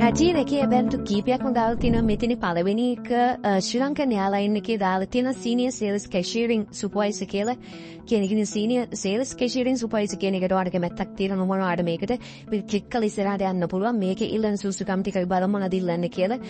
රජයේ රැකියා බැන්තු කීපයක්ම දාලා තිනවා මෙතන පළවෙනි එක ශ්‍රී ලංකන් එයාලයින් එකේ දාලා තියෙන සීනියර් සේල්ස් කැෂියරින් සුපර්වයිසර් කියලා කියන එක සීනියර් සේල්ස් කැෂියරින් සුපර්වයිසර් කියන එකට ඔයාලට කැමැත්තක් තියෙනවා මොනවාට මේකට ක්ලික් කරලා ඉස්සරහට යන්න පුළුවන් මේකේ ඉල්ලන සුසුකම් ටික බලමු මොනවද ඉල්ලන්නේ කියලා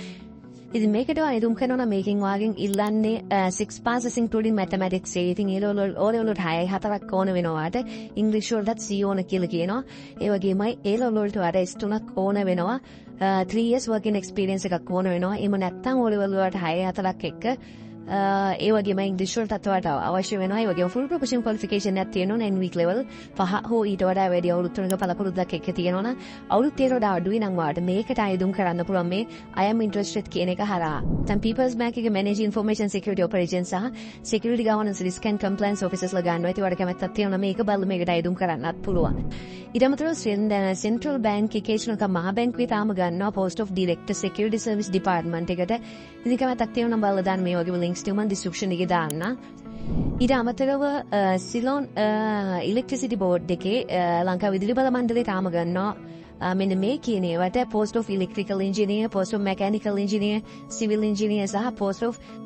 ඉතින් මේකට ආයුම් කරනවා මේකෙන් වාගෙන් ඉල්ලන්නේ 6 passes including mathematics ඉතින් ඒ level වලට 6 4ක් ඕන වෙනවාට ඉංග්‍රීසි වලටත් C ඕන කියලා කියනවා ඒ වගේමයි ඒ level වලට වඩා S 3ක් ඕන වෙනවා 3 years working experience එකක් ඕන වෙනවා එහෙම නැත්නම් O level වලට 6 4ක් එක්ක ඒ වගේම ඉංග්‍රීසි වලට අවශ්‍ය වෙනවා ඒ වගේම full professional qualification එකක් තියෙනවා 9 week level 5 හෝ ඊට වඩා වැඩි අවුරුදු 3ක පළපුරුද්දක් එක්ක තියෙනවා නම් අවුරුදු 13 වඩා අඩුයි නම් වාට මේකට ආයුම් කරන්න පුළුවන් මේ I am interested කියන එක හරහා දැන් people's bank එකේ manage information security operations සහ security governance risk and compliance officers ලා ගන්නවා ඒත් වඩා කැමැත්තක් තියෙනවා මේක බලලා මේකට ආයුම් කරන්නත් පුළුවන් ඊට අමතරව central bank එකේ එක මහා බැංකුවේ තාම ගන්නවා post of director security service department එකට ඉතින් කැමැත්තක් තියෙනවා නම් බලලා දාන්න මේ වගේ links ටික මම description එකේ දාන්න ඊට අමතරව සිලෝන් ඉලෙක්ට්‍රිසිටි බෝඩ් එකේ ලංකා විදුලි බල මණ්ඩලය තාම ගන්නවා මෙන්න මේ කියන ඒවාට post of electrical engineer post of mechanical engineer civil engineer සහ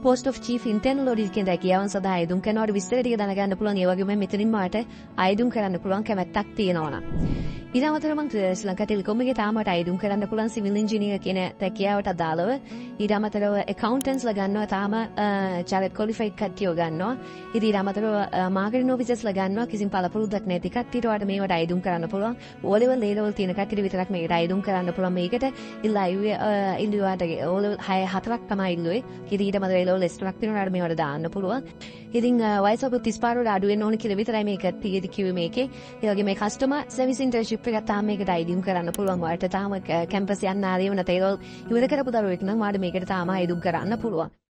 post of chief internal audit කියන රැකියාවන් සඳහා ආයුම් කරනවට විස්තර ටික දැනගන්න පුළුවන් ඒ වගේම මෙතනින් මාට ආයුම් කරන්න පුළුවන් කැමැත්තක් තියෙනවා නම් ඊට අමතරව මම ශ්‍රී ලංකා ටෙලිකොම් එකේ තාමට ආයුම් කරන්න පුළුවන් civil engineer කියන රැකියාවට අදාළව ඊට අමතරව accountants ලා ගන්නවා තාම chartered qualified කට්ටියෝ ගන්නවා ඊට අමතරව marketing officers ලා ගන්නවා කිසිම පළපුරුද්දක් නැති කට්ටියට වඩා මේවට ආයුම් කරන්න පුළුවන් O level A level තියෙන කට්ටියට විතරක් මේකට ආයුම් කරන්න පුළුවන් මේකට ඉල්ලුවාට O level 6 4ක් තමයි ඉල්ලුවේ ඊට අමතරව A level S 3ක් තියෙනවා මේවට දාන්න පුළුවන් ඉතින් වයස ඔබ 35 වල අඩු වෙන්න ඕන කියලා විතරයි මේක තියෙදි කිව්වේ මේකේ ඒ වගේ මේ customer service internship එක තාම මේකට ආයුම් කරන්න පුළුවන් ඔයාලට තාම කැම්පස් යන්න ආරෙව නැතේ ඉවර කරපු දරුවෙක් නම් ඔයාලට මේකට තාම ආයුම් කරන්න පුළුවන්